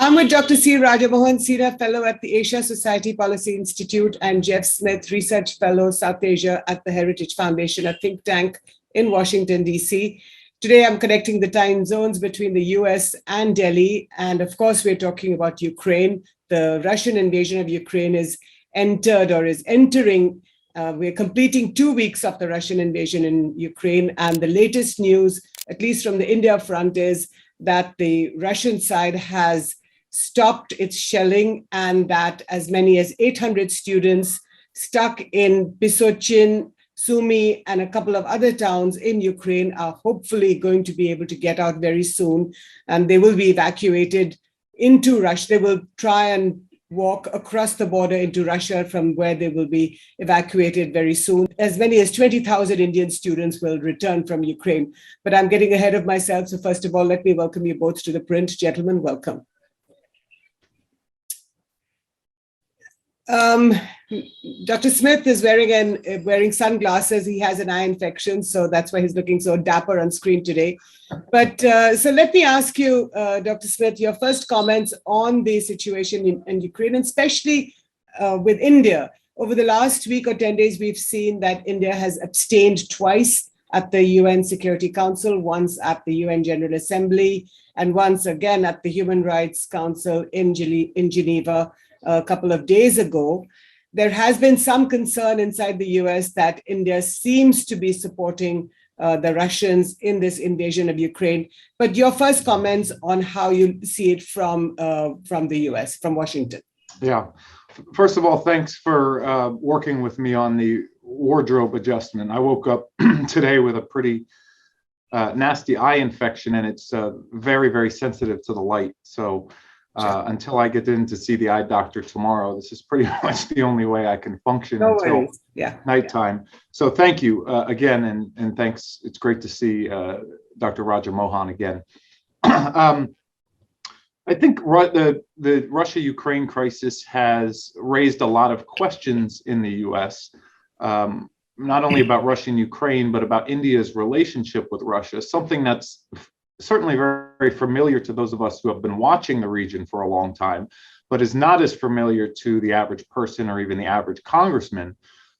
I'm with Dr. C. Rajamohan, Senior Fellow at the Asia Society Policy Institute, and Jeff Smith, Research Fellow, South Asia at the Heritage Foundation, a think tank in Washington, D.C. Today, I'm connecting the time zones between the US and Delhi. And of course, we're talking about Ukraine. The Russian invasion of Ukraine is entering. We're completing 2 weeks of the Russian invasion in Ukraine. And the latest news, at least from the India front, is that the Russian side has stopped its shelling and that as many as 800 students stuck in Pisochin, Sumy, and a couple of other towns in Ukraine are hopefully going to be able to get out very soon. And they will be evacuated into Russia. They will try and walk across the border into Russia, from where they will be evacuated very soon. As many as 20,000 Indian students will return from Ukraine. But I'm getting ahead of myself. So first of all, let me welcome you both to the print. Gentlemen, welcome. Dr. Smith is wearing sunglasses. He has an eye infection, so that's why he's looking so dapper on screen today. But so let me ask you, Dr. Smith, your first comments on the situation in Ukraine, and especially with India. Over the last week or 10 days, we've seen that India has abstained twice at the UN Security Council, once at the UN General Assembly, and once again at the Human Rights Council in Geneva a couple of days ago. There has been some concern inside the US that India seems to be supporting the Russians in this invasion of Ukraine. But your first comments on how you see it from the US, from Washington. Yeah. First of all, thanks for working with me on the wardrobe adjustment. I woke up today with a pretty nasty eye infection, and it's very, very sensitive to the light. So until I get in to see the eye doctor tomorrow, this is pretty much the only way I can function until nighttime. So thank you again, and thanks. It's great to see Dr. Rajamohan again. I think the Russia-Ukraine crisis has raised a lot of questions in the US, not only about Russia and Ukraine, but about India's relationship with Russia, something that's certainly very, very familiar to those of us who have been watching the region for a long time, but is not as familiar to the average person or even the average congressman,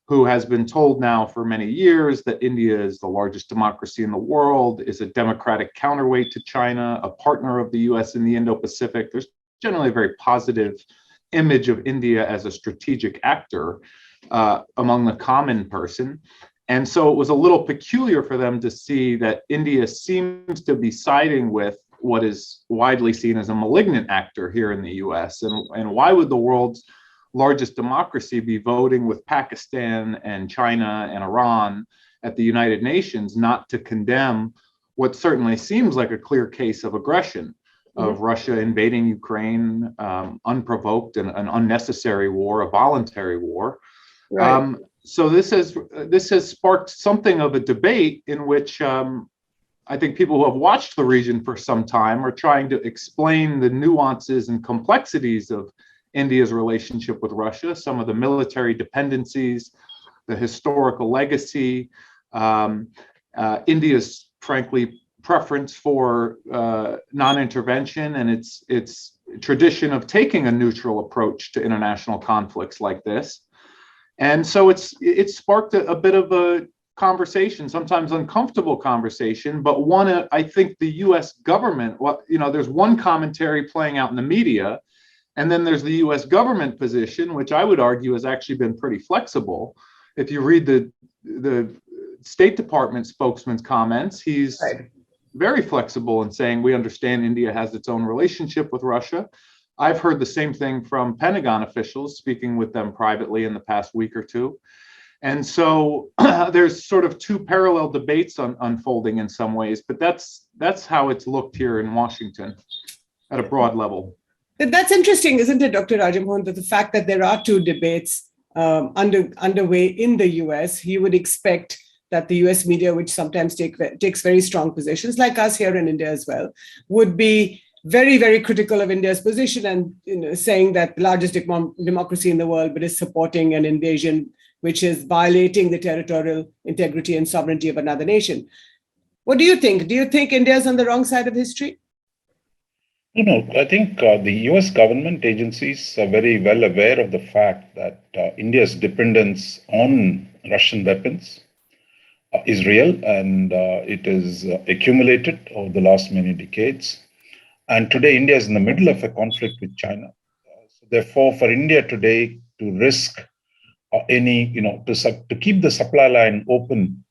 who has been told now for many years that India is the largest democracy in the world, is a democratic counterweight to China, a partner of the US in the Indo-Pacific. There's generally a very positive image of India as a strategic actor among the common person. And so it was a little peculiar for them to see that India seems to be siding with what is widely seen as a malignant actor here in the US. And why would the world's largest democracy be voting with Pakistan and China and Iran at the United Nations not to condemn what certainly seems like a clear case of aggression, of Russia invading Ukraine, unprovoked, and an unnecessary war, a voluntary war. Right. So this has sparked something of a debate in which I think people who have watched the region for some time are trying to explain the nuances and complexities of India's relationship with Russia, some of the military dependencies, the historical legacy, India's, frankly, preference for non-intervention, and its tradition of taking a neutral approach to international conflicts like this. And so it's sparked a bit of a conversation, sometimes uncomfortable conversation, but one I think the U.S. government, there's one commentary playing out in the media, and then there's the U.S. government position, which I would argue has actually been pretty flexible. If you read the State Department spokesman's comments, he's very flexible in saying we understand India has its own relationship with Russia. I've heard the same thing from Pentagon officials, speaking with them privately in the past week or two. And so there's sort of two parallel debates unfolding in some ways, but that's how it's looked here in Washington at a broad level. That's interesting, isn't it, Dr. Rajamohan, that the fact that there are two debates underway in the US, you would expect that the US media, which sometimes takes very strong positions, like us here in India as well, would be very, very critical of India's position and saying that the largest democracy in the world, but is supporting an invasion which is violating the territorial integrity and sovereignty of another nation. What do you think? Do you think India is on the wrong side of history? I think the US government agencies are very well aware of the fact that India's dependence on Russian weapons is real and it is accumulated over the last many decades. And today, India is in the middle of a conflict with China. So therefore, for India today to risk to keep the supply line open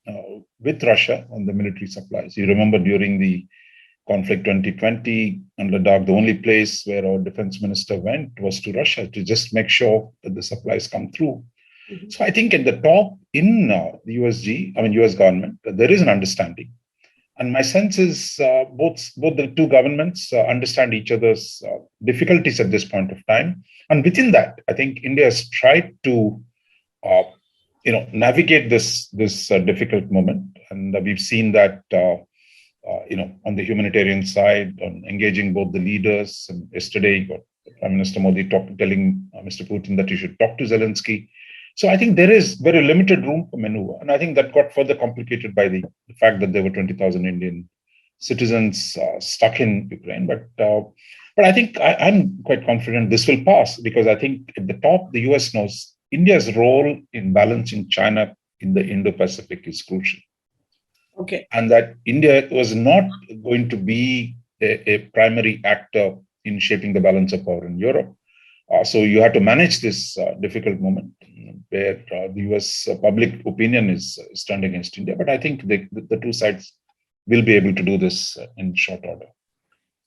with Russia on the military supplies. You remember during the conflict 2020 and Ladakh, the only place where our defense minister went was to Russia to just make sure that the supplies come through. Mm-hmm. So I think at the top in the US government, there is an understanding. And my sense is both the two governments understand each other's difficulties at this point of time. And within that, I think India has tried to navigate this difficult moment. And we've seen that on the humanitarian side, on engaging both the leaders. And yesterday, Prime Minister Modi telling Mr. Putin that he should talk to Zelensky. So I think there is very limited room for maneuver. And I think that got further complicated by the fact that there were 20,000 Indian citizens stuck in Ukraine. But I think I'm quite confident this will pass, because I think at the top, the US knows India's role in balancing China in the Indo-Pacific is crucial. Okay. And that India was not going to be a primary actor in shaping the balance of power in Europe. So you have to manage this difficult moment where the US public opinion is turned against India. But I think the two sides will be able to do this in short order.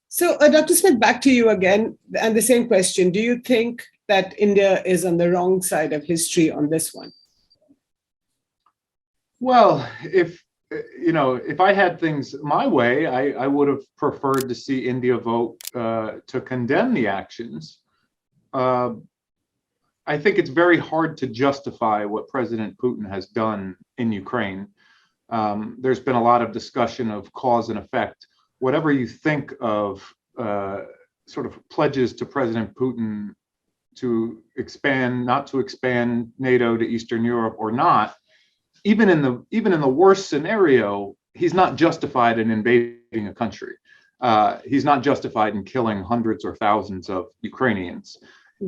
So, Dr. Smith, back to you again, and the same question. Do you think that India is on the wrong side of history on this one? Well, if I had things my way, I would have preferred to see India vote to condemn the actions. I think it's very hard to justify what President Putin has done in Ukraine. There's been a lot of discussion of cause and effect. Whatever you think of sort of pledges to President Putin to expand, not to expand NATO to Eastern Europe or not, even in the worst scenario, he's not justified in invading a country. He's not justified in killing hundreds or thousands of Ukrainians.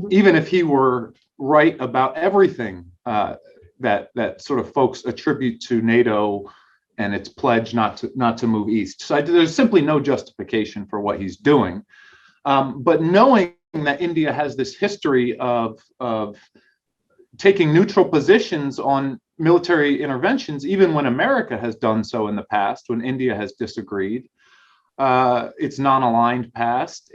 Even if he were right about everything that sort of folks attribute to NATO and its pledge not to move east. So there's simply no justification for what he's doing. But knowing that India has this history of taking neutral positions on military interventions, even when America has done so in the past, when India has disagreed, it's non-aligned past.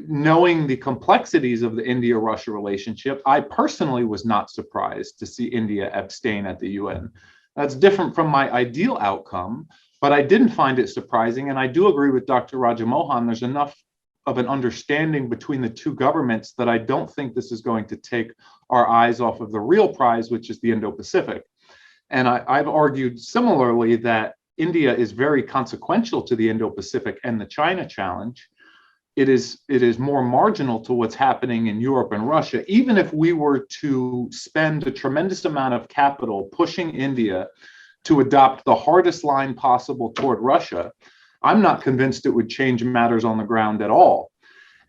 Knowing the complexities of the India-Russia relationship, I personally was not surprised to see India abstain at the UN. That's different from my ideal outcome, but I didn't find it surprising. And I do agree with Dr. Rajamohan, there's enough of an understanding between the two governments that I don't think this is going to take our eyes off of the real prize, which is the Indo-Pacific. And I've argued similarly that India is very consequential to the Indo-Pacific and the China challenge. It is more marginal to what's happening in Europe and Russia. Even if we were to spend a tremendous amount of capital pushing India to adopt the hardest line possible toward Russia, I'm not convinced it would change matters on the ground at all.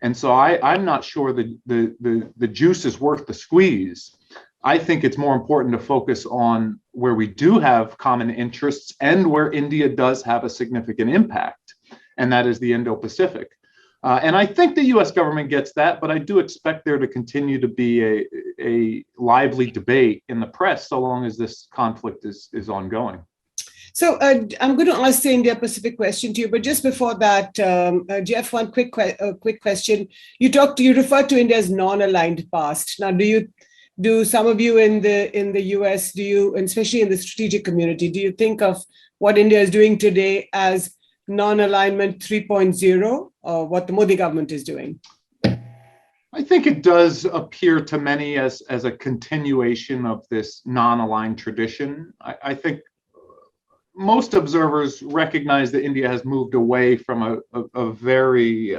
And so I'm not sure the juice is worth the squeeze. I think it's more important to focus on where we do have common interests and where India does have a significant impact, and that is the Indo-Pacific. And I think the US government gets that, but I do expect there to continue to be a lively debate in the press so long as this conflict is ongoing. So I'm going to ask the India-Pacific question to you, but just before that, Jeff, one quick question. You referred to India as non-aligned past. Now, do some of you in the US, and especially in the strategic community, do you think of what India is doing today as non-alignment 3.0, or what the Modi government is doing? I think it does appear to many as a continuation of this non-aligned tradition. I think most observers recognize that India has moved away from a very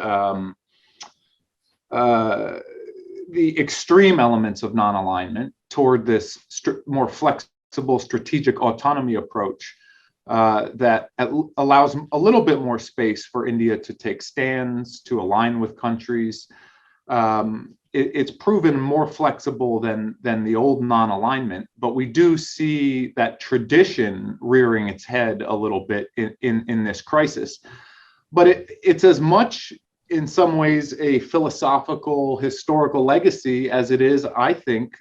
the extreme elements of non-alignment toward this more flexible strategic autonomy approach. that allows a little bit more space for India to take stands, to align with countries. It's proven more flexible than the old non-alignment, but we do see that tradition rearing its head a little bit in this crisis. But it's as much, in some ways, a philosophical, historical legacy as it is, I think,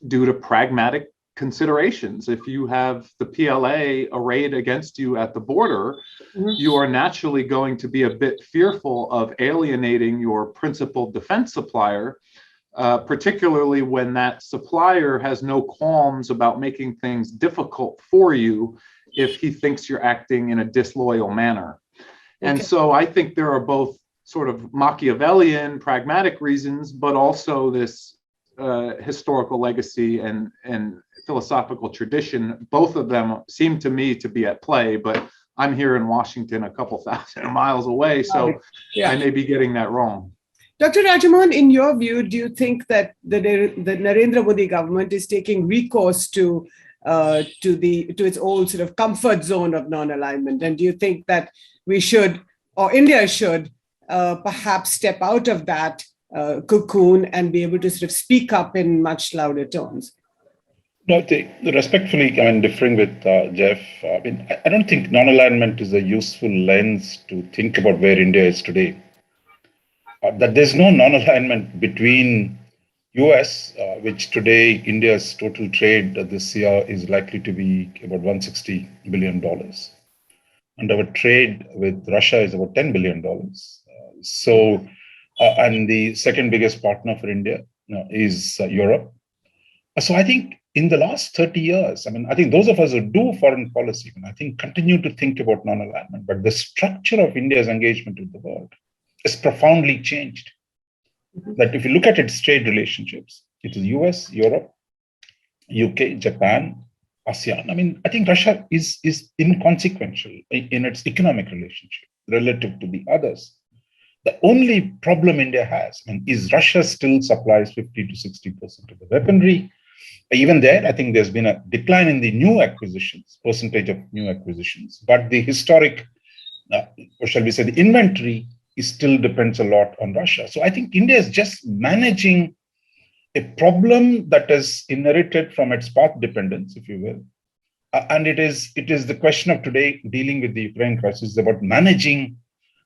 due to pragmatic considerations. If you have the PLA arrayed against you at the border, you are naturally going to be a bit fearful of alienating your principal defense supplier, particularly when that supplier has no qualms about making things difficult for you if he thinks you're acting in a disloyal manner. And so I think there are both sort of Machiavellian, pragmatic reasons, but also this historical legacy and philosophical tradition. Both of them seem to me to be at play, but I'm here in Washington, a couple thousand miles away, so I may be getting that wrong. Dr. Rajamohan, in your view, do you think that the Narendra Modi government is taking recourse to its old sort of comfort zone of non-alignment? And do you think that we should, or India should, perhaps step out of that cocoon and be able to sort of speak up in much louder tones? No, respectfully, differing with Jeff, I don't think non-alignment is a useful lens to think about where India is today. That there's no non-alignment between US, which today India's total trade this year is likely to be about $160 billion. And our trade with Russia is about $10 billion. And the second biggest partner for India is Europe. So I think in the last 30 years, I think those of us who do foreign policy, continue to think about non-alignment, but the structure of India's engagement with the world is profoundly changed. That if you look at its trade relationships, it is US, Europe, UK, Japan, ASEAN. I think Russia is inconsequential in its economic relationship relative to the others. The only problem India has is Russia still supplies 50 to 60% of the weaponry. Even there, I think there's been a decline in the new acquisitions, percentage of new acquisitions, but the historic, or shall we say, the inventory still depends a lot on Russia. So I think India is just managing a problem that is inherited from its path dependence, if you will. And it is the question of today dealing with the Ukraine crisis about managing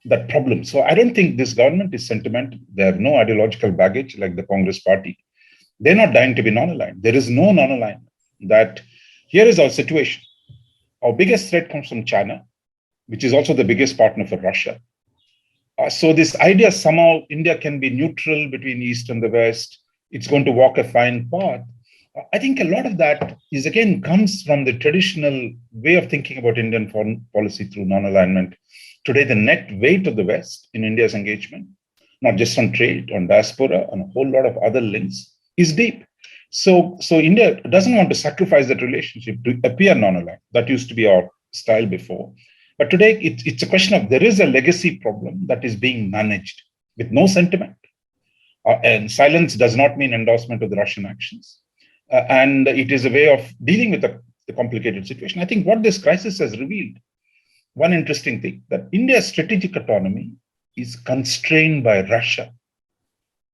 that problem. So I don't think this government is sentimental. They have no ideological baggage like the Congress party. They're not dying to be non-aligned. There is no non-alignment. That here is our situation. Our biggest threat comes from China, which is also the biggest partner for Russia. So this idea somehow India can be neutral between East and the West, it's going to walk a fine path. I think a lot of that is, again, comes from the traditional way of thinking about Indian foreign policy through non-alignment. Today, the net weight of the West in India's engagement, not just on trade, on diaspora, on a whole lot of other links, is deep. So India doesn't want to sacrifice that relationship to appear non-aligned. That used to be our style before. But today, it's a question of there is a legacy problem that is being managed with no sentiment. And silence does not mean endorsement of the Russian actions. And it is a way of dealing with the complicated situation. I think what this crisis has revealed, one interesting thing, that India's strategic autonomy is constrained by Russia.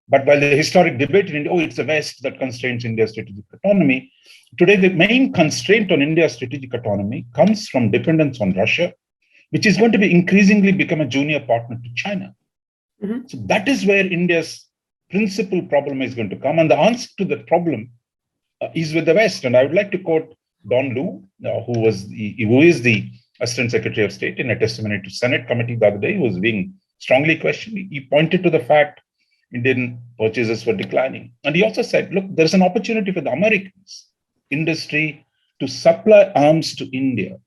But while the historic debate in India, it's the West that constrains India's strategic autonomy, today the main constraint on India's strategic autonomy comes from dependence on Russia, which is going to be increasingly become a junior partner to China. Mm-hmm. So that is where India's principal problem is going to come. And the answer to that problem is with the West. And I would like to quote Don Lu, who is the Assistant Secretary of State, in a testimony to Senate committee the other day. He was being strongly questioned. He pointed to the fact Indian purchases were declining. And he also said, look, there's an opportunity for the Americans industry to supply arms to India,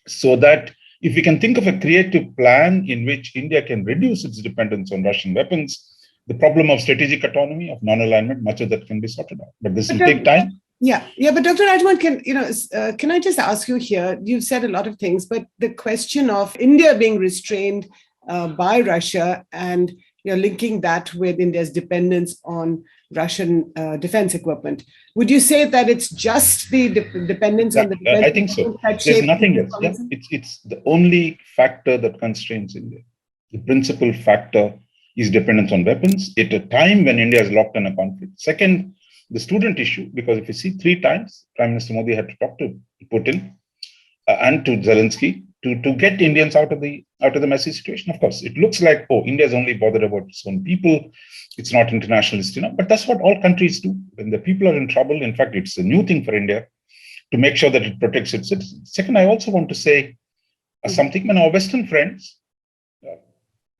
so that if we can think of a creative plan in which India can reduce its dependence on Russian weapons, the problem of strategic autonomy, of non-alignment, much of that can be sorted out. But this will take time. Yeah. But Dr. Rajamohan, can I just ask you here? You've said a lot of things, but the question of India being restrained by Russia and you're linking that with India's dependence on Russian defense equipment. Would you say that it's just the dependence on the defense I think so. that There's shapes nothing India's else. Yeah, policy? it's the only factor that constrains India. The principal factor is dependence on weapons at a time when India is locked in a conflict. Second, the student issue, because if you see 3 times, Prime Minister Modi had to talk to Putin and to Zelensky to get Indians out of the messy situation. Of course, it looks like, oh, India is only bothered about its own people. It's not internationalist enough, but that's what all countries do. When the people are in trouble, in fact, it's a new thing for India to make sure that it protects its citizens. Second, I also want to say something. When our Western friends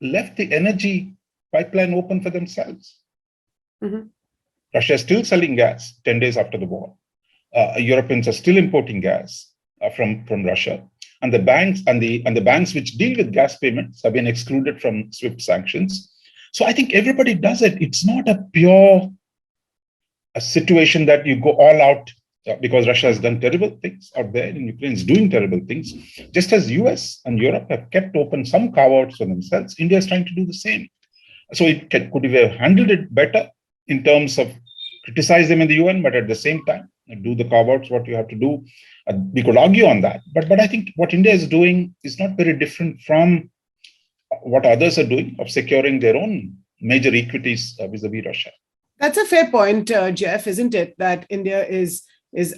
left the energy pipeline open for themselves. Mm-hmm. Russia is still selling gas 10 days after the war. Europeans are still importing gas from Russia. And the banks which deal with gas payments have been excluded from SWIFT sanctions. So I think everybody does it. It's not a pure situation that you go all out because Russia has done terrible things out there and Ukraine is doing terrible things. Just as US and Europe have kept open some carve-outs for themselves, India is trying to do the same. So could we have handled it better in terms of criticize them in the UN, but at the same time, do the carve-outs, what you have to do. We could argue on that. But I think what India is doing is not very different from what others are doing of securing their own major equities vis-a-vis Russia. That's a fair point, Jeff, isn't it? That India is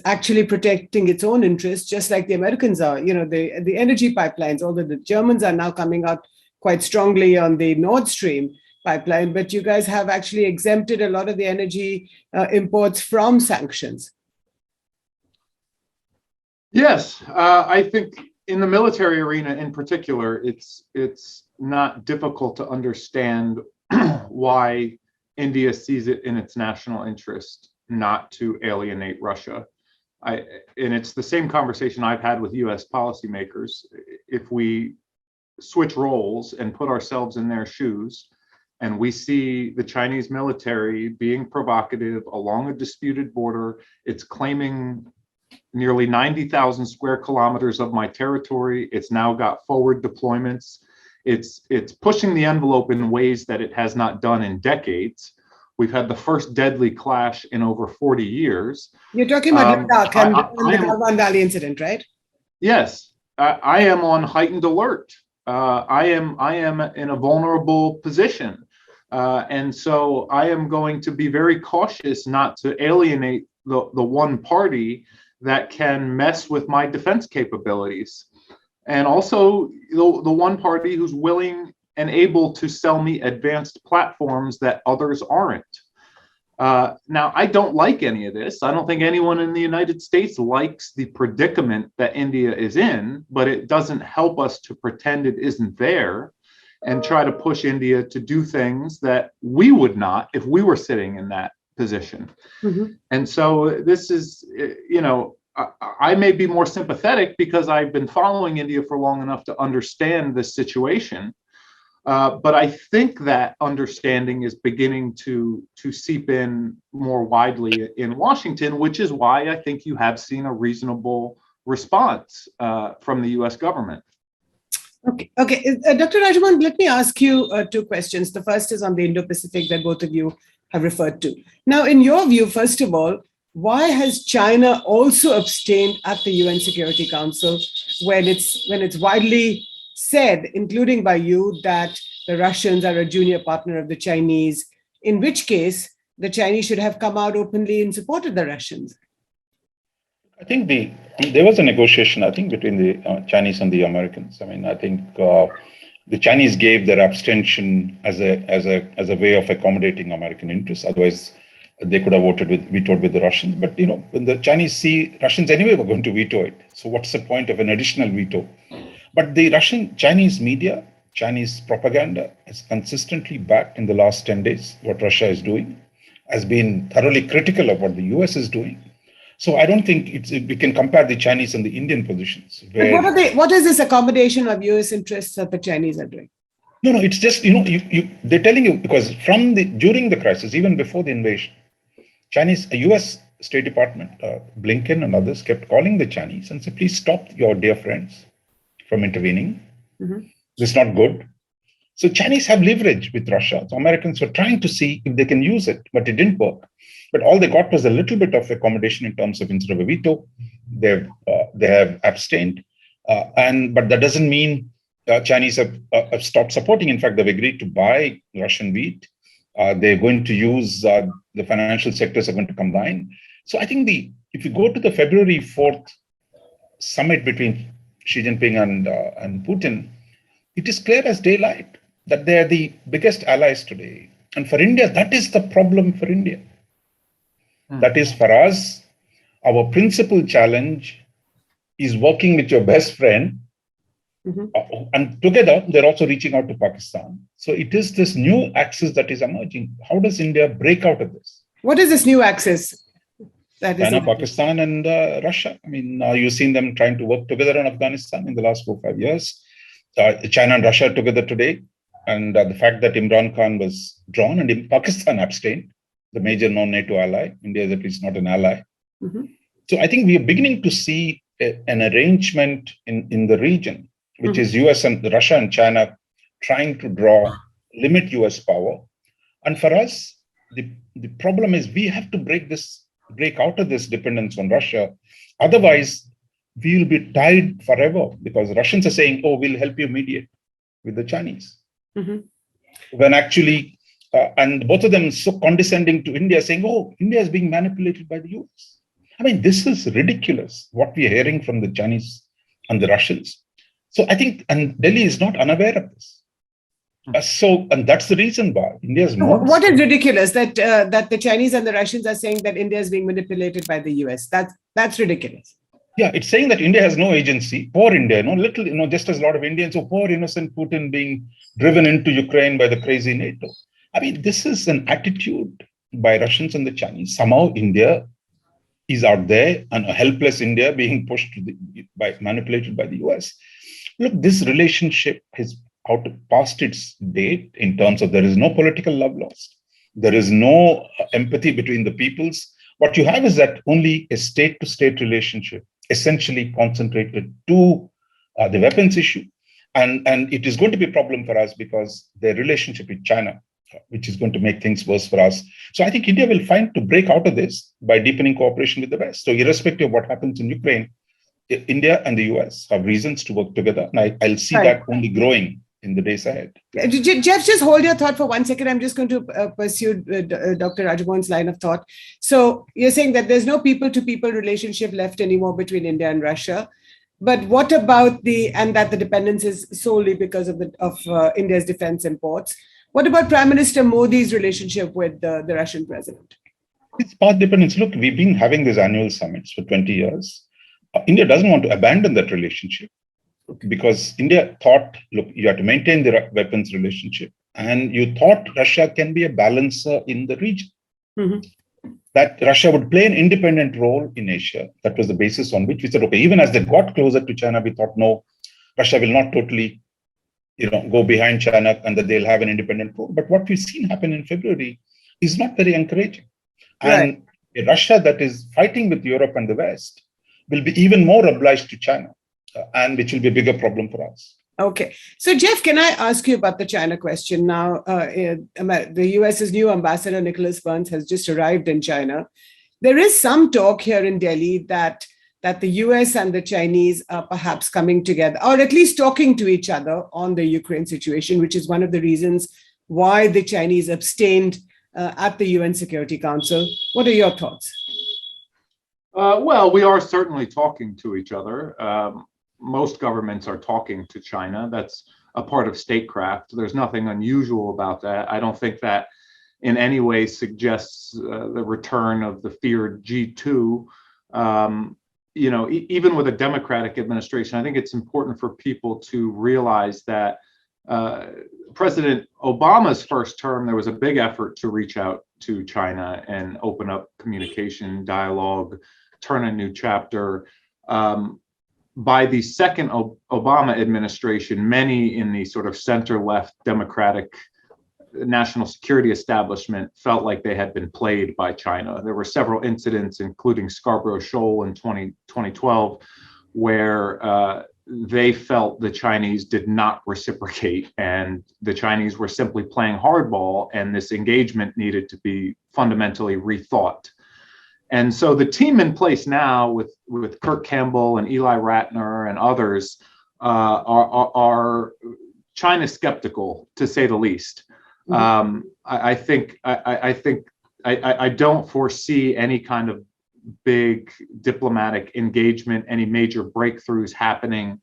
actually protecting its own interests, just like the Americans are. You know, the energy pipelines, although the Germans are now coming out quite strongly on the Nord Stream pipeline, but you guys have actually exempted a lot of the energy imports from sanctions. Yes, I think in the military arena in particular, it's not difficult to understand why India sees it in its national interest not to alienate Russia. And it's the same conversation I've had with US policymakers. If we switch roles and put ourselves in their shoes, and we see the Chinese military being provocative along a disputed border, it's claiming nearly 90,000 square kilometers of my territory. It's now got forward deployments. It's pushing the envelope in ways that it has not done in decades. We've had the first deadly clash in over 40 years. You're talking about Ladakh and the Galwan Valley incident, right? Yes, I am on heightened alert. I am in a vulnerable position. And so I am going to be very cautious not to alienate the one party that can mess with my defense capabilities. And also the one party who's willing and able to sell me advanced platforms that others aren't. Now, I don't like any of this. I don't think anyone in the United States likes the predicament that India is in, but it doesn't help us to pretend it isn't there and try to push India to do things that we would not if we were sitting in that position. Mm-hmm. And so this is, you know, I may be more sympathetic because I've been following India for long enough to understand this situation. But I think that understanding is beginning to seep in more widely in Washington, which is why I think you have seen a reasonable response from the US government. Okay. Dr. Rajamohan, let me ask you 2 questions. The first is on the Indo-Pacific that both of you have referred to. Now, in your view, first of all, why has China also abstained at the UN Security Council when it's widely said, including by you, that the Russians are a junior partner of the Chinese, in which case the Chinese should have come out openly in support of the Russians? I think there was a negotiation, I think, between the Chinese and the Americans. I mean, I think the Chinese gave their abstention as a way of accommodating American interests. Otherwise, they could have vetoed with the Russians. But, you know, when the Chinese see Russians anyway were going to veto it. So what's the point of an additional veto? But the Chinese media, Chinese propaganda has consistently backed in the last 10 days what Russia is doing, has been thoroughly critical of what the US is doing. So I don't think we can compare the Chinese and the Indian positions. But what is this accommodation of US interests that the Chinese are doing? No, it's just, you know, they're telling you, because during the crisis, even before the invasion, US State Department, Blinken and others kept calling the Chinese and said, please stop your dear friends from intervening. Mm-hmm. This is not good. So Chinese have leverage with Russia. So Americans were trying to see if they can use it, but it didn't work. But all they got was a little bit of accommodation in terms of instead of a veto, they have abstained. But that doesn't mean Chinese have stopped supporting. In fact, they've agreed to buy Russian wheat. They're going to use the financial sectors are going to combine. So I think if you go to the February 4th summit between Xi Jinping and Putin, it is clear as daylight that they are the biggest allies today. And for India, that is the problem for India. That is for us, our principal challenge is working with your best friend. And together, they're also reaching out to Pakistan. So it is this new axis that is emerging. How does India break out of this? What is this new axis? China, Pakistan, and Russia. I mean, you've seen them trying to work together in Afghanistan in the last 4 or 5 years. China and Russia together today. And the fact that Imran Khan was drawn and Pakistan abstained, the major non-NATO ally. India is at least not an ally. So I think we are beginning to see an arrangement in the region, which is US and Russia and China trying to limit US power. And for us, the problem is we have to break out of this dependence on Russia. Otherwise, we will be tied forever because Russians are saying, oh, we'll help you mediate with the Chinese. When actually, and both of them so condescending to India, saying, oh, India is being manipulated by the US. I mean, this is ridiculous, what we are hearing from the Chinese and the Russians. So I think, and Delhi is not unaware of this. And that's the reason why India is more. What is ridiculous that the Chinese and the Russians are saying that India is being manipulated by the US? That's ridiculous. Yeah, it's saying that India has no agency. Poor India, just as a lot of Indians, so poor innocent Putin being driven into Ukraine by the crazy NATO. I mean, this is an attitude by Russians and the Chinese. Somehow India is out there and a helpless India being pushed manipulated by the US. Look, this relationship has past its date in terms of there is no political love lost. There is no empathy between the peoples. What you have is that only a state-to-state relationship, essentially concentrated to the weapons issue. And it is going to be a problem for us because their relationship with China, which is going to make things worse for us. So I think India will find to break out of this by deepening cooperation with the West. So irrespective of what happens in Ukraine, India and the US have reasons to work together. And I'll see that only growing in the days ahead. Jeff, just hold your thought for 1 second. I'm just going to pursue Dr. Rajamohan's line of thought. So you're saying that there's no people-to-people relationship left anymore between India and Russia. But what about that the dependence is solely because of India's defense imports? What about Prime Minister Modi's relationship with the Russian president? It's path dependence. Look, we've been having these annual summits for 20 years. India doesn't want to abandon that relationship because India thought, look, you have to maintain the weapons relationship. And you thought Russia can be a balancer in the region. That Russia would play an independent role in Asia. That was the basis on which we said, okay, even as they got closer to China, we thought, no, Russia will not totally go behind China and that they'll have an independent role. But what we've seen happen in February is not very encouraging. Right. And a Russia that is fighting with Europe and the West will be even more obliged to China, and which will be a bigger problem for us. Okay. So, Jeff, can I ask you about the China question now? The US's new ambassador, Nicholas Burns, has just arrived in China. There is some talk here in Delhi that the US and the Chinese are perhaps coming together, or at least talking to each other on the Ukraine situation, which is one of the reasons why the Chinese abstained at the UN Security Council. What are your thoughts? Well, we are certainly talking to each other. Most governments are talking to China. That's a part of statecraft. There's nothing unusual about that. I don't think that in any way suggests the return of the feared G2. Even with a Democratic administration, I think it's important for people to realize that President Obama's first term, there was a big effort to reach out to China and open up communication, dialogue, turn a new chapter. By the second Obama administration, many in the sort of center-left Democratic national security establishment felt like they had been played by China. There were several incidents, including Scarborough Shoal in 2012, where they felt the Chinese did not reciprocate, and the Chinese were simply playing hardball, and this engagement needed to be fundamentally rethought. And so the team in place now with Kurt Campbell and Eli Ratner and others are China skeptical, to say the least. Mm-hmm. I don't foresee any kind of big diplomatic engagement, any major breakthroughs happening.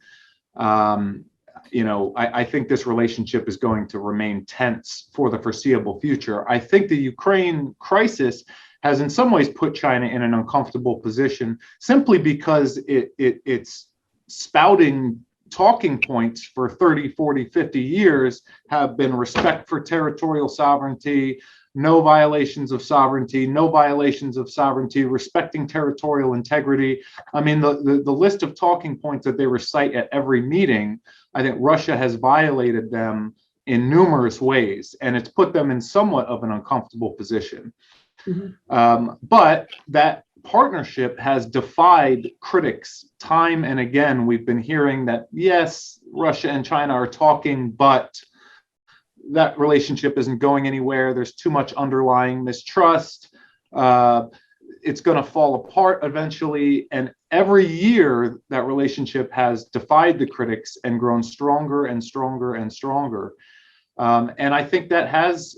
I think this relationship is going to remain tense for the foreseeable future. I think the Ukraine crisis has in some ways put China in an uncomfortable position simply because it's spouting talking points for 30, 40, 50 years have been respect for territorial sovereignty, no violations of sovereignty, respecting territorial integrity. I mean, the list of talking points that they recite at every meeting, I think Russia has violated them in numerous ways, and it's put them in somewhat of an uncomfortable position. Mm-hmm. But that partnership has defied critics time and again. We've been hearing that, yes, Russia and China are talking, but that relationship isn't going anywhere. There's too much underlying mistrust. It's going to fall apart eventually. And every year, that relationship has defied the critics and grown stronger and stronger and stronger. And I think that has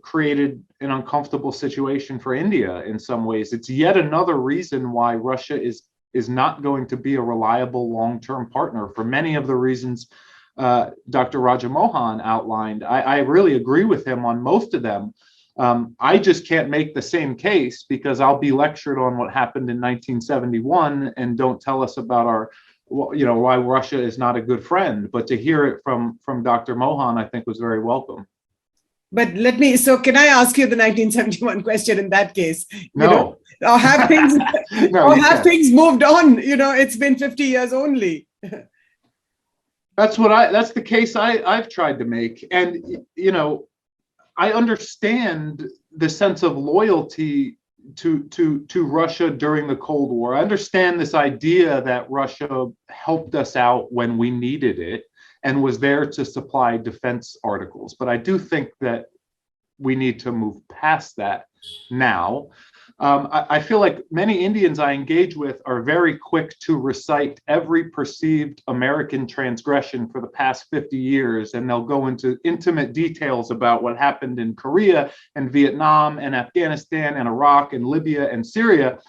created an uncomfortable situation for India in some ways. It's yet another reason why Russia is not going to be a reliable long-term partner for many of the reasons Dr. Rajamohan outlined. I really agree with him on most of them. I just can't make the same case because I'll be lectured on what happened in 1971 and don't tell us about why Russia is not a good friend. But to hear it from Dr. Mohan, I think was very welcome. But can I ask you the 1971 question in that case? No. Or have things, things moved on? It's been 50 years only. That's the case I've tried to make. And, I understand the sense of loyalty to Russia during the Cold War. I understand this idea that Russia helped us out when we needed it and was there to supply defense articles. But I do think that we need to move past that now. I feel like many Indians I engage with are very quick to recite every perceived American transgression for the past 50 years, and they'll go into intimate details about what happened in Korea and Vietnam and Afghanistan and Iraq and Libya and Syria.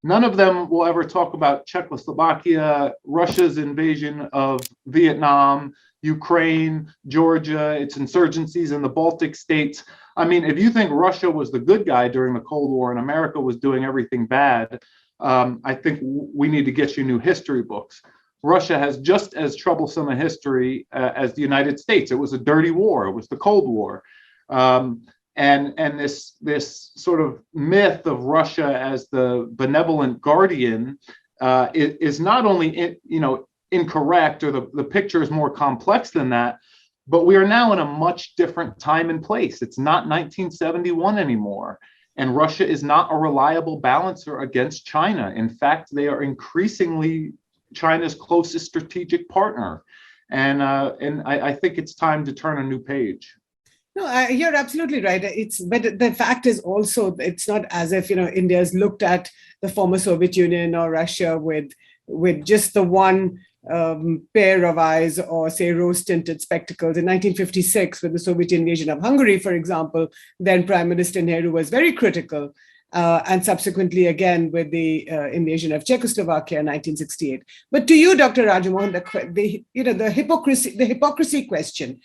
None of them will ever talk about Czechoslovakia, Russia's invasion of Vietnam, Ukraine, Georgia, its insurgencies in the Baltic states. I mean, if you think Russia was the good guy during the Cold War and America was doing everything bad, I think we need to get you new history books. Russia has just as troublesome a history as the United States. It was a dirty war. It was the Cold War. And this sort of myth of Russia as the benevolent guardian is not only incorrect, or the picture is more complex than that, but we are now in a much different time and place. It's not 1971 anymore, and Russia is not a reliable balancer against China. In fact, they are increasingly China's closest strategic partner, and I think it's time to turn a new page. No, you're absolutely right. But the fact is also, it's not as if India's looked at the former Soviet Union or Russia with just the one pair of eyes, or say rose-tinted spectacles. In 1956, with the Soviet invasion of Hungary, for example, then Prime Minister Nehru was very critical, and subsequently again with the invasion of Czechoslovakia in 1968. But to you, Dr. Rajamohan, the hypocrisy question.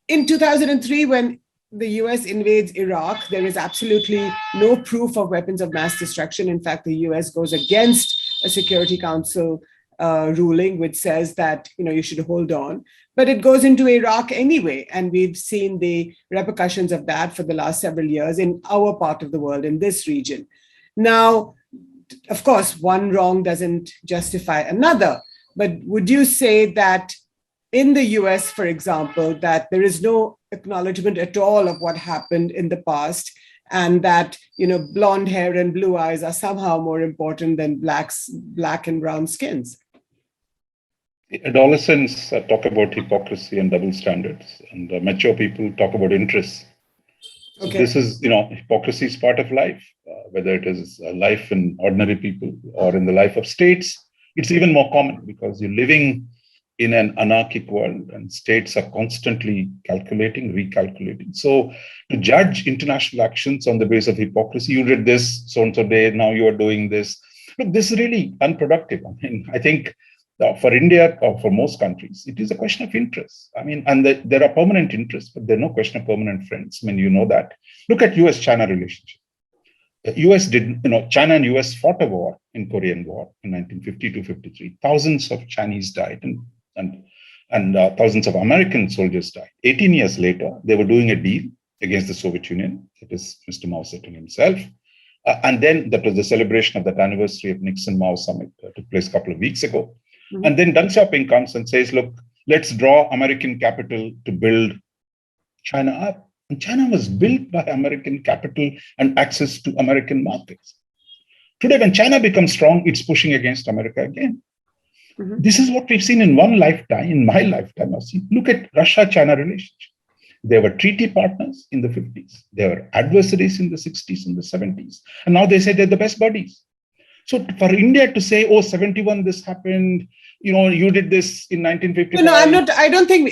In 2003, when the US invades Iraq, there is absolutely no proof of weapons of mass destruction. In fact, the US goes against a Security Council ruling which says that you should hold on, but it goes into Iraq anyway, and we've seen the repercussions of that for the last several years in our part of the world, in this region. Now, of course, one wrong doesn't justify another, but would you say that in the US, for example, that there is no acknowledgement at all of what happened in the past, and that blonde hair and blue eyes are somehow more important than black and brown skins? Adolescents talk about hypocrisy and double standards, and mature people talk about interests. So this is, hypocrisy is part of life, whether it is life in ordinary people or in the life of states. It's even more common because you're living in an anarchic world and states are constantly calculating, recalculating. So to judge international actions on the basis of hypocrisy, you did this so-and-so day, now you are doing this. Look, this is really unproductive. I think for India or for most countries, it is a question of interest. And there are permanent interests, but there's no question of permanent friends. You know that. Look at US-China relationship. China and US fought a war in Korean War in 1950-53. Thousands of Chinese died and thousands of American soldiers died. 18 years later, they were doing a deal against the Soviet Union. It is Mr. Mao Zedong himself. And then that was the celebration of that anniversary of Nixon-Mao summit took place a couple of weeks ago. Mm-hmm. And then Deng Xiaoping comes and says, look, let's draw American capital to build China up. And China was built by American capital and access to American markets. Today, when China becomes strong, it's pushing against America again. Mm-hmm. This is what we've seen in one lifetime, in my lifetime. Look at Russia-China relationship. They were treaty partners in the 50s. They were adversaries in the 60s and the 70s. And now they say they're the best buddies. So for India to say, 71, this happened, you did this in 1955. No, I'm not. I don't think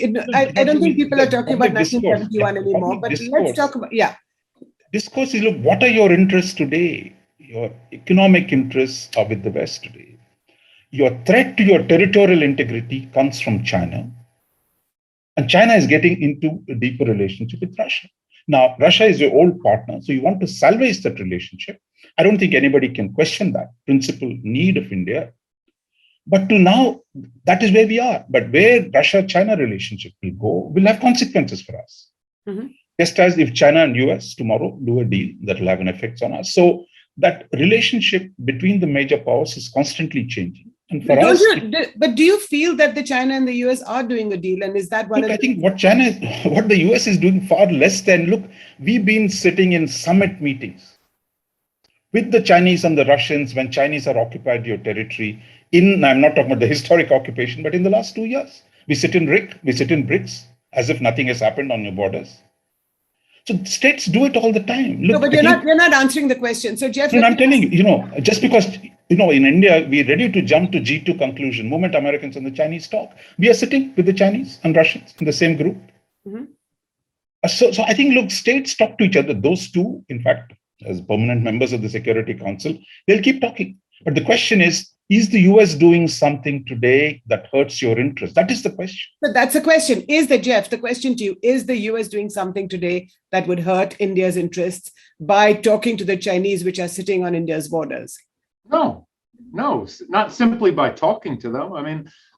people are talking about 1971 anymore. But let's talk about, Discourse is, look, what are your interests today? Your economic interests are with the West today. Your threat to your territorial integrity comes from China. And China is getting into a deeper relationship with Russia. Now, Russia is your old partner, so you want to salvage that relationship. I don't think anybody can question that principal need of India. But to now, that is where we are. But where Russia-China relationship will go will have consequences for us. Mm-hmm. Just as if China and US tomorrow do a deal, that will have an effect on us. So that relationship between the major powers is constantly changing. And for but do you feel that the China and the US are doing a deal? And is that one I think what the US is doing far less than, look, we've been sitting in summit meetings with the Chinese and the Russians when Chinese are occupied your territory. I'm not talking about the historic occupation, but in the last 2 years, we sit in BRICS as if nothing has happened on your borders. So states do it all the time. Look, no, but you're not answering the question. So Jeff, I'm telling you, just because, in India, we're ready to jump to G2 conclusion, moment Americans and the Chinese talk. We are sitting with the Chinese and Russians in the same group. Mm-hmm. So I think, look, states talk to each other. Those two, in fact, as permanent members of the Security Council, they'll keep talking. But the question is the US doing something today that hurts your interest? That is the question. But that's the question. The question to you, is the US doing something today that would hurt India's interests by talking to the Chinese, which are sitting on India's borders? No, not simply by talking to them.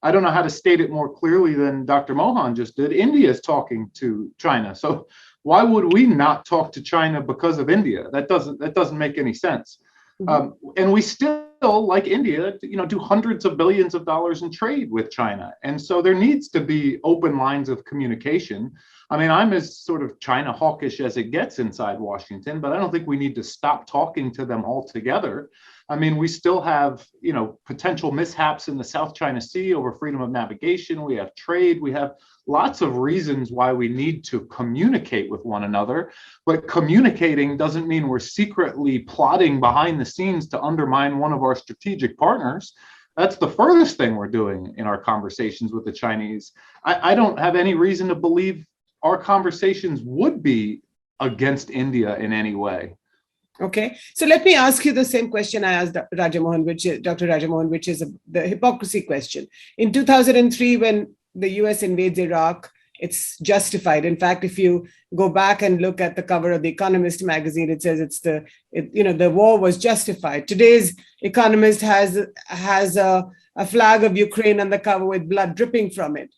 I don't know how to state it more clearly than Dr. Mohan just did. India is talking to China. So why would we not talk to China because of India? That doesn't make any sense. Mm-hmm. And we still, like India, do hundreds of billions of dollars in trade with China. And so there needs to be open lines of communication. I'm as sort of China hawkish as it gets inside Washington, but I don't think we need to stop talking to them altogether. We still have, potential mishaps in the South China Sea over freedom of navigation. We have trade. We have lots of reasons why we need to communicate with one another. But communicating doesn't mean we're secretly plotting behind the scenes to undermine one of our strategic partners. That's the furthest thing we're doing in our conversations with the Chinese. I don't have any reason to believe our conversations would be against India in any way. Okay, so let me ask you the same question I asked Dr. Rajamohan, which is the hypocrisy question. In 2003, when the US invades Iraq, it's justified. In fact, if you go back and look at the cover of the Economist magazine, it says the war was justified. Today's Economist has a flag of Ukraine on the cover with blood dripping from it.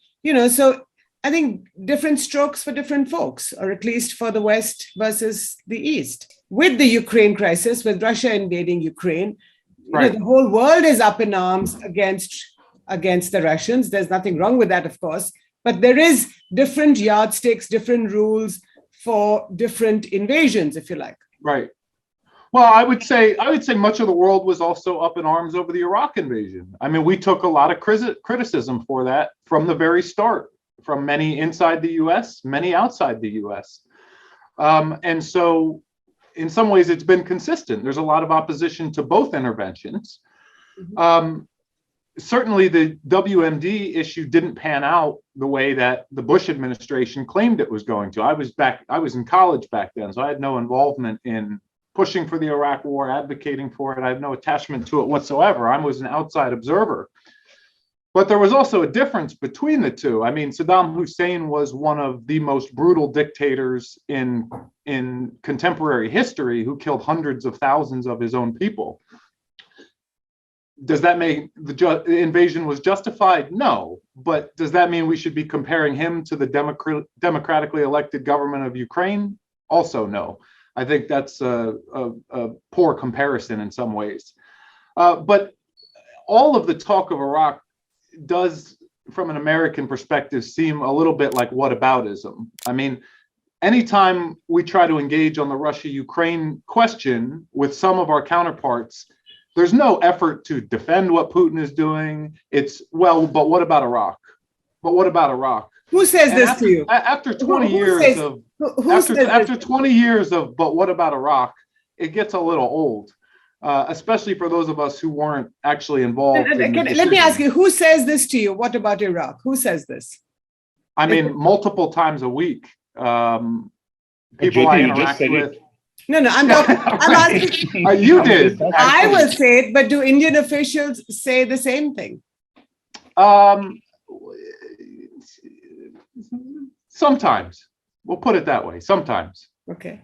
So I think different strokes for different folks, or at least for the West versus the East. With the Ukraine crisis, with Russia invading Ukraine, right, the whole world is up in arms against the Russians. There's nothing wrong with that, of course, but there is different yardsticks, different rules for different invasions, if you like. Right. Well, I would say much of the world was also up in arms over the Iraq invasion. I mean, we took a lot of criticism for that from the very start, from many inside the U.S., many outside the U.S. And so, in some ways, it's been consistent. There's a lot of opposition to both interventions. Certainly, the WMD issue didn't pan out the way that the Bush administration claimed it was going to. I was in college back then, so I had no involvement in pushing for the Iraq war, advocating for it. I have no attachment to it whatsoever. I was an outside observer. But there was also a difference between the two. I mean, Saddam Hussein was one of the most brutal dictators in contemporary history who killed hundreds of thousands of his own people. Does that mean the invasion was justified? No. But does that mean we should be comparing him to the democratically elected government of Ukraine? Also, no. I think that's a poor comparison in some ways. But all of the talk of Iraq does, from an American perspective, seem a little bit like whataboutism. I mean, anytime we try to engage on the Russia-Ukraine question with some of our counterparts, there's no effort to defend what Putin is doing. It's, well, but what about Iraq? But what about Iraq? Who says this to you? After 20 years of after 20 years of but what about Iraq, it gets a little old, especially for those of us who weren't actually involved. Let me ask you, who says this to you? What about Iraq? Who says this? I mean, multiple times a week. People I interact with. No, I'm asking. You did. I will say it, but do Indian officials say the same thing? Sometimes. We'll put it that way. Sometimes. Okay.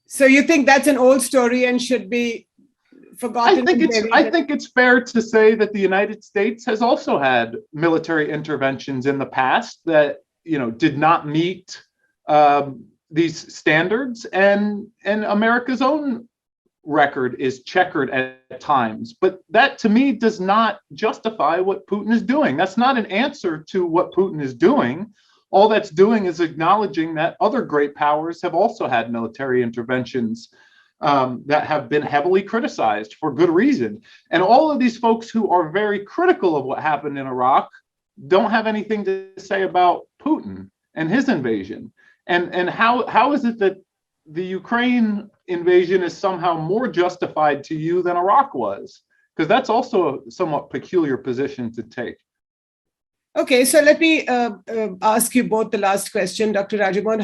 So you think that's an old story and should be forgotten? I think it's fair to say that the United States has also had military interventions in the past that, did not meet these standards, and America's own record is checkered at times. But that, to me, does not justify what Putin is doing. That's not an answer to what Putin is doing. All that's doing is acknowledging that other great powers have also had military interventions that have been heavily criticized for good reason. And all of these folks who are very critical of what happened in Iraq don't have anything to say about Putin and his invasion. And how is it that the Ukraine invasion is somehow more justified to you than Iraq was? Because that's also a somewhat peculiar position to take. Okay, so let me ask you both the last question, Dr. Rajamohan.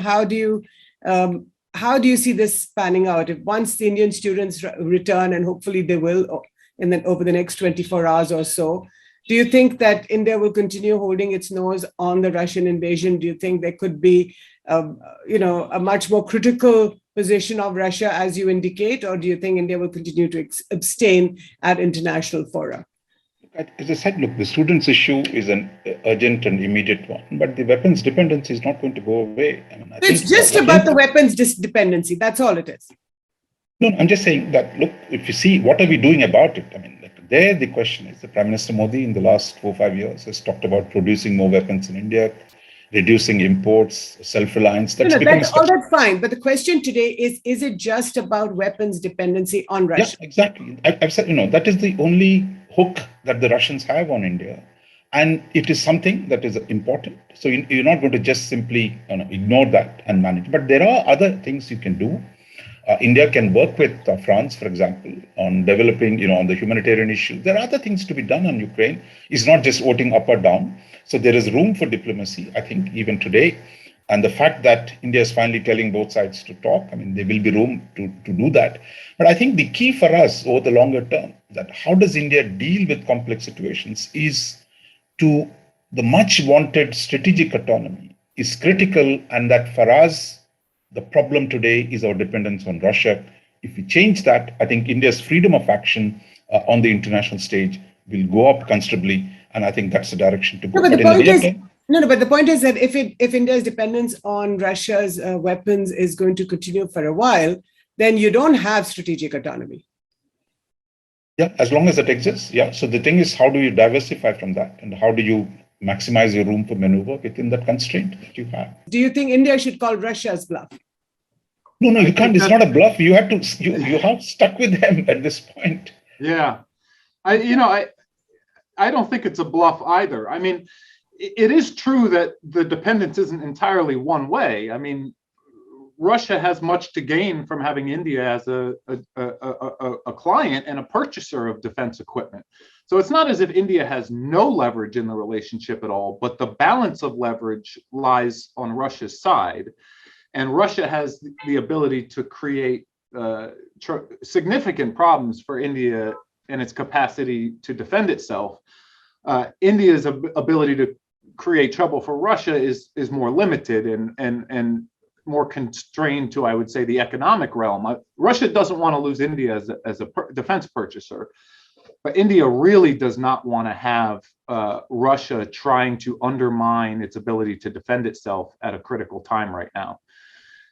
How do you see this panning out? If once the Indian students return, and hopefully they will, and then over the next 24 hours or so, do you think that India will continue holding its nose on the Russian invasion? Do you think there could be, a much more critical position of Russia, as you indicate, or do you think India will continue to abstain at international fora? As I said, look, the students' issue is an urgent and immediate one, but the weapons dependency is not going to go away. It's just about the weapons dependency. That's all it is. No, I'm just saying that, look, if you see, what are we doing about it? There the question is, the Prime Minister Modi in the last 4 or 5 years has talked about producing more weapons in India, reducing imports, self-reliance. That's fine. But the question today is it just about weapons dependency on Russia? Yeah, exactly. I've said, that is the only hook that the Russians have on India. And it is something that is important. So you're not going to just simply ignore that and manage. But there are other things you can do. India can work with France, for example, on developing, on the humanitarian issue. There are other things to be done on Ukraine. It's not just voting up or down. So there is room for diplomacy, I think, even today. And the fact that India is finally telling both sides to talk, there will be room to do that. But I think the key for us over the longer term, that how does India deal with complex situations, is to the much wanted strategic autonomy is critical. And that for us, the problem today is our dependence on Russia. If we change that, I think India's freedom of action on the international stage will go up considerably. And I think that's the direction to go. But the point is that if India's dependence on Russia's weapons is going to continue for a while, then you don't have strategic autonomy. Yeah, as long as it exists. Yeah. So the thing is, how do you diversify from that? And how do you maximize your room for maneuver within that constraint that you have? Do you think India should call Russia's bluff? No, I you can't. think It's not a bluff. You have to. You have stuck with them at this point. Yeah, I don't think it's a bluff either. I mean, it is true that the dependence isn't entirely one way. I mean, Russia has much to gain from having India as a client and a purchaser of defense equipment. So it's not as if India has no leverage in the relationship at all, but the balance of leverage lies on Russia's side. And Russia has the ability to create significant problems for India and its capacity to defend itself. India's ability to create trouble for Russia is more limited and more constrained to, I would say, the economic realm. Russia doesn't want to lose India as a defense purchaser, but India really does not want to have Russia trying to undermine its ability to defend itself at a critical time right now.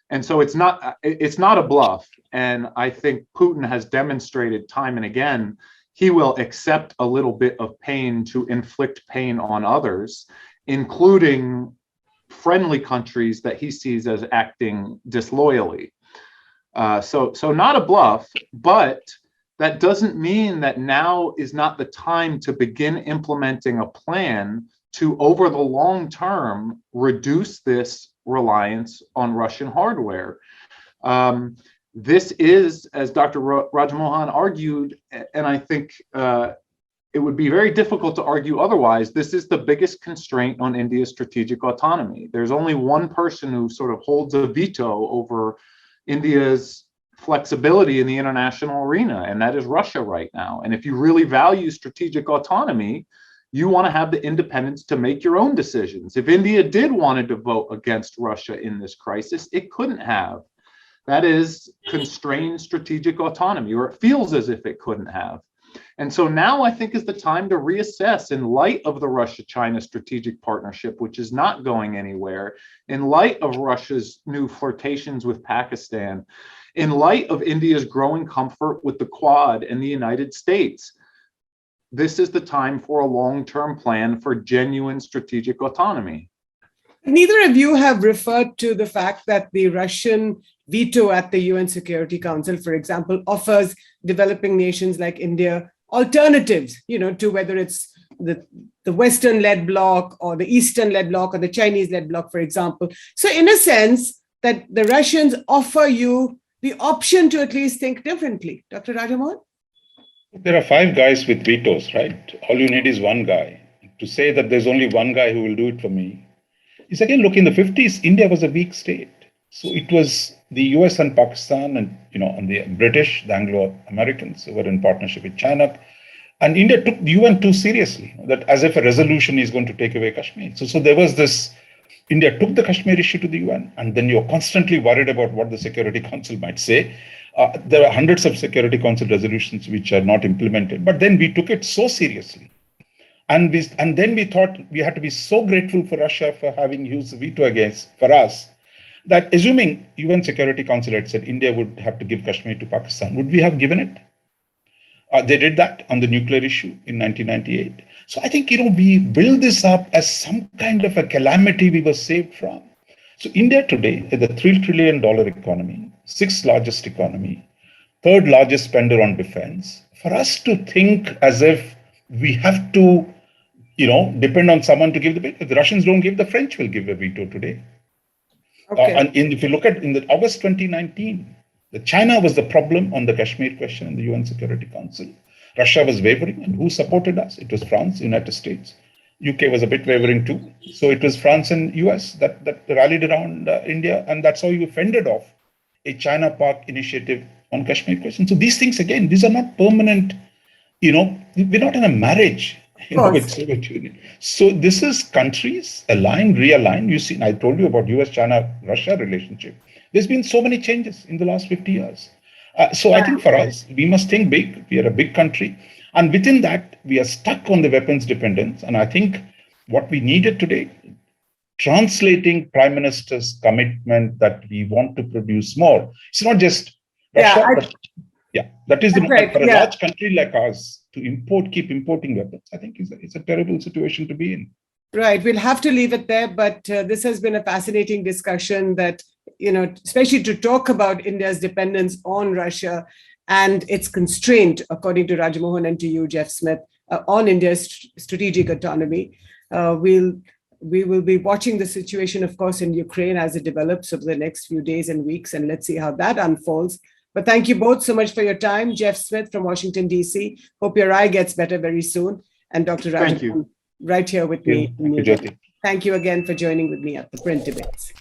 And so it's not a bluff. And I think Putin has demonstrated time and again, he will accept a little bit of pain to inflict pain on others, including friendly countries that he sees as acting disloyally. So not a bluff, but that doesn't mean that now is not the time to begin implementing a plan to, over the long term, reduce this reliance on Russian hardware. This is, as Dr. Rajamohan argued, and I think it would be very difficult to argue otherwise, this is the biggest constraint on India's strategic autonomy. There's only one person who sort of holds a veto over India's flexibility in the international arena, and that is Russia right now. And if you really value strategic autonomy, you want to have the independence to make your own decisions. If India did wanted to vote against Russia in this crisis, it couldn't have. That is constrained strategic autonomy, or it feels as if it couldn't have. And so now I think is the time to reassess in light of the Russia-China strategic partnership, which is not going anywhere, in light of Russia's new flirtations with Pakistan, in light of India's growing comfort with the Quad and the United States. This is the time for a long-term plan for genuine strategic autonomy. Neither of you have referred to the fact that the Russian veto at the UN Security Council, for example, offers developing nations like India alternatives, to whether it's the Western-led bloc or the Eastern-led bloc or the Chinese-led bloc, for example. So in a sense, that the Russians offer you the option to at least think differently. Dr. Rajamohan? There are 5 guys with vetoes, right? All you need is one guy. To say that there's only one guy who will do it for me is, again, look, in the 50s, India was a weak state. So it was the US and Pakistan and the British, the Anglo-Americans who were in partnership with China. And India took the UN too seriously, that as if a resolution is going to take away Kashmir. So there was this, India took the Kashmir issue to the UN, and then you're constantly worried about what the Security Council might say. There are hundreds of Security Council resolutions which are not implemented, but then we took it so seriously. And then we thought we had to be so grateful for Russia for having used the veto for us, that assuming UN Security Council had said India would have to give Kashmir to Pakistan, would we have given it? They did that on the nuclear issue in 1998. So I think, we build this up as some kind of a calamity we were saved from. So India today is a $3 trillion economy, 6th largest economy, 3rd largest spender on defense. For us to think as if we have to, depend on someone to give the veto. If the Russians don't give, the French will give a veto today. Okay. And if you look at in the August 2019, China was the problem on the Kashmir question in the UN Security Council. Russia was wavering, and who supported us? It was France, United States. UK was a bit wavering too. So it was France and US that rallied around India, and that's how you fended off a China-Pak initiative on Kashmir question. So these things, again, these are not permanent. We're not in a marriage with Soviet Union. So this is countries align, realign. You see, I told you about US-China-Russia relationship. There's been so many changes in the last 50 years. So I think for us, we must think big. We are a big country. And within that, we are stuck on the weapons dependence. And I think what we needed today, translating Prime Minister's commitment that we want to produce more. It's not just Russia, that is right. For a large country like ours to keep importing weapons, I think it's a terrible situation to be in. Right. We'll have to leave it there, but this has been a fascinating discussion that, especially to talk about India's dependence on Russia and its constraint, according to Rajmohan and to you, Jeff Smith, on India's strategic autonomy. We will be watching the situation, of course, in Ukraine as it develops over the next few days and weeks, and let's see how that unfolds. But thank you both so much for your time. Jeff Smith from Washington, D.C. Hope your eye gets better very soon. And Dr. Rajmohan right here with me. Thank you, Jyoti. Thank you again for joining with me at the Print Debates.